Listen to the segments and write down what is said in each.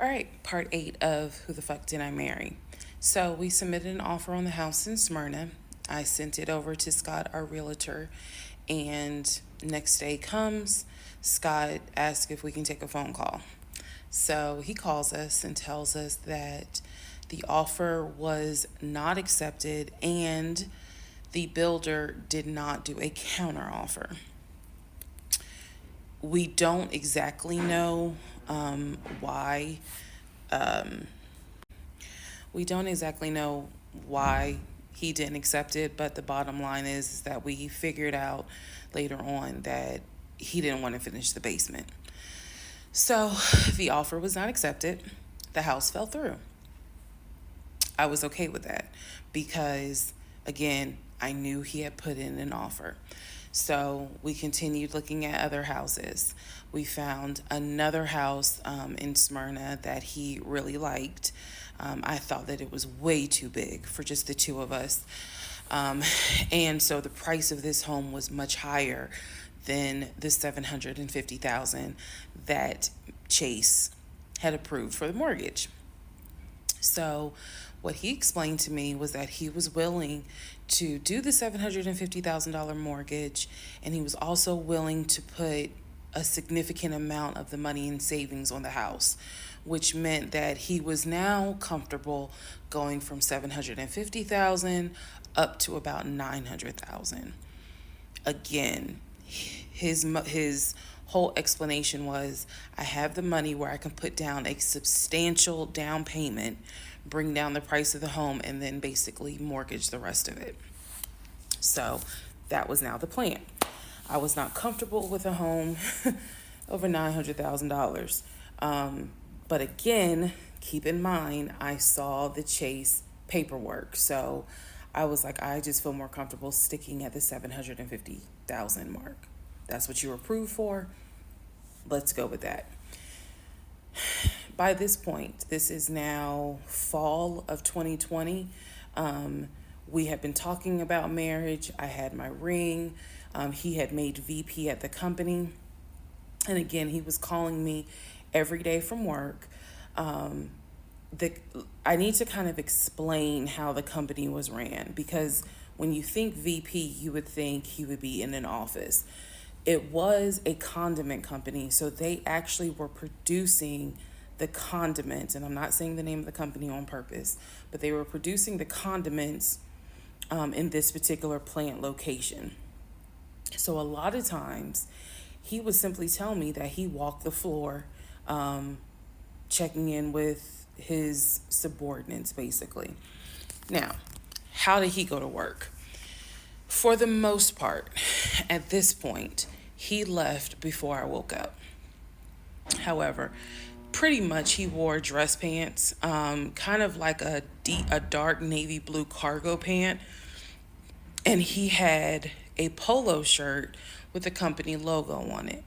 All right, part 8 of Who the Fuck Did I Marry? So we submitted an offer on the house in Smyrna. I sent it over to Scott, our realtor, and next day comes, Scott asks if we can take a phone call. So he calls us and tells us that the offer was not accepted and the builder did not do a counter offer. We don't exactly know why. We don't exactly know why he didn't accept it, but the bottom line is that we figured out later on that he didn't want to finish the basement. So the offer was not accepted. The house fell through. I was okay with that because, again, I knew he had put in an offer. So we continued looking at other houses. We found another house in Smyrna that he really liked. I thought that it was way too big for just the two of us. And so the price of this home was much higher than the $750,000 that Chase had approved for the mortgage. So what he explained to me was that he was willing to do the $750,000 mortgage, and he was also willing to put a significant amount of the money in savings on the house, which meant that he was now comfortable going from $750,000 up to about $900,000. Again, his whole explanation was, I have the money where I can put down a substantial down payment, bring down the price of the home, and then basically mortgage the rest of it. So that was now the plan. I was not comfortable with a home over $900,000. But again, keep in mind, I saw the Chase paperwork. So I was like, I just feel more comfortable sticking at the $750,000 mark. That's what you were approved for. Let's go with that. By this point, this is now fall of 2020. We had been talking about marriage. I had my ring. He had made VP at the company. And again, he was calling me every day from work. I need to kind of explain how the company was ran, because when you think VP, you would think he would be in an office. It was a condiment company, so they actually were producing the condiments, and I'm not saying the name of the company on purpose, but they were producing the condiments in this particular plant location. So a lot of times, he would simply tell me that he walked the floor, checking in with his subordinates, basically. Now, how did he go to work? For the most part, at this point, he left before I woke up. However, pretty much he wore dress pants, kind of like a dark navy blue cargo pant, and he had a polo shirt with the company logo on it.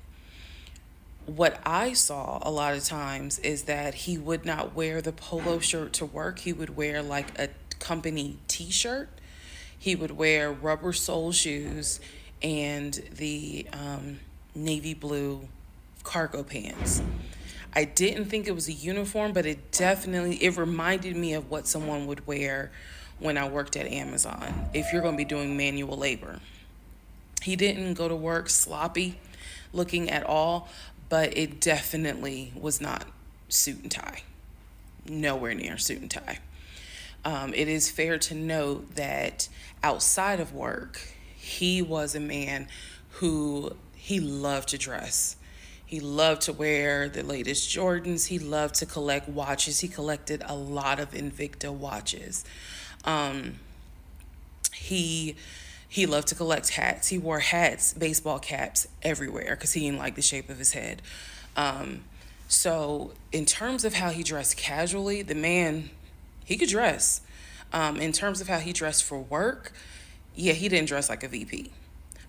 What I saw a lot of times is that he would not wear the polo shirt to work. He would wear like a company t-shirt. He would wear rubber sole shoes and the navy blue cargo pants. I didn't think it was a uniform, but it reminded me of what someone would wear when I worked at Amazon, if you're going to be doing manual labor. He didn't go to work sloppy looking at all, but it definitely was not suit and tie. Nowhere near suit and tie. It is fair to note that outside of work, he was a man who he loved to dress. He loved to wear the latest Jordans. He loved to collect watches. He collected a lot of Invicta watches. He loved to collect hats. He wore hats, baseball caps everywhere because he didn't like the shape of his head. So in terms of how he dressed casually, the man, he could dress. In terms of how he dressed for work, yeah, he didn't dress like a VP.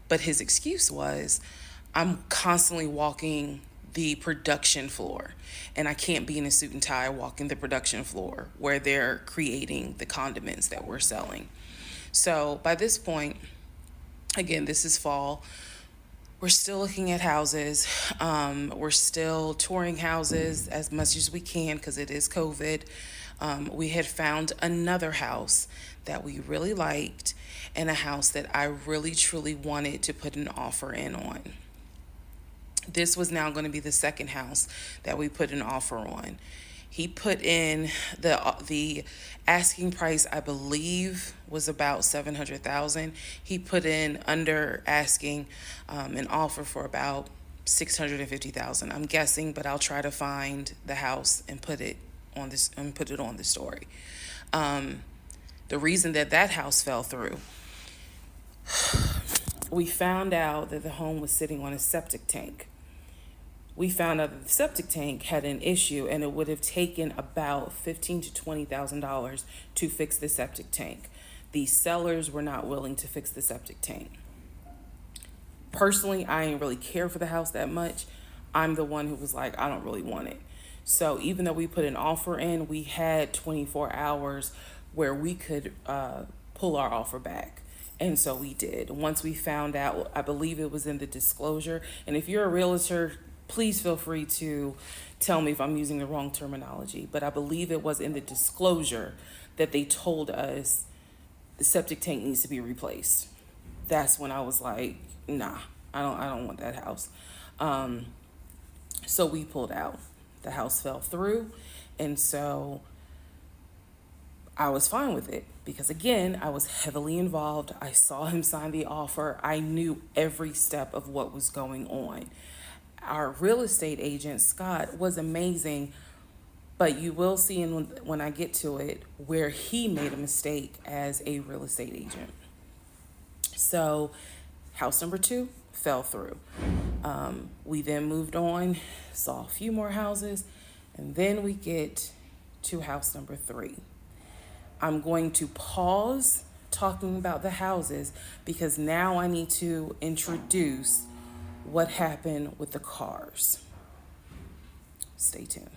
But his excuse was, I'm constantly walking the production floor, and I can't be in a suit and tie walking the production floor where they're creating the condiments that we're selling. So by this point, again, this is fall. We're still looking at houses. We're still touring houses as much as we can because it is COVID. We had found another house that we really liked and a house that I really truly wanted to put an offer in on. This was now going to be the second house that we put an offer on. He put in the asking price, I believe, was about 700,000. He put in under asking an offer for about 650,000. I'm guessing, but I'll try to find the house and put it on the story. The reason that house fell through, we found out that the home was sitting on a septic tank. We found out that the septic tank had an issue, and it would have taken about $15,000 to $20,000 to fix the septic tank. The sellers were not willing to fix the septic tank. Personally, I didn't really care for the house that much. I'm the one who was like, I don't really want it. So even though we put an offer in, we had 24 hours where we could pull our offer back. And so we did. Once we found out, I believe it was in the disclosure. And if you're a realtor, please feel free to tell me if I'm using the wrong terminology, but I believe it was in the disclosure that they told us the septic tank needs to be replaced. That's when I was like, nah, I don't want that house. So we pulled out. The house fell through, and so I was fine with it because, again, I was heavily involved. I saw him sign the offer. I knew every step of what was going on. Our real estate agent, Scott, was amazing, but you will see when I get to it where he made a mistake as a real estate agent. So house number 2 fell through. We then moved on, saw a few more houses, and then we get to house number 3. I'm going to pause talking about the houses because now I need to introduce what happened with the cars. Stay tuned.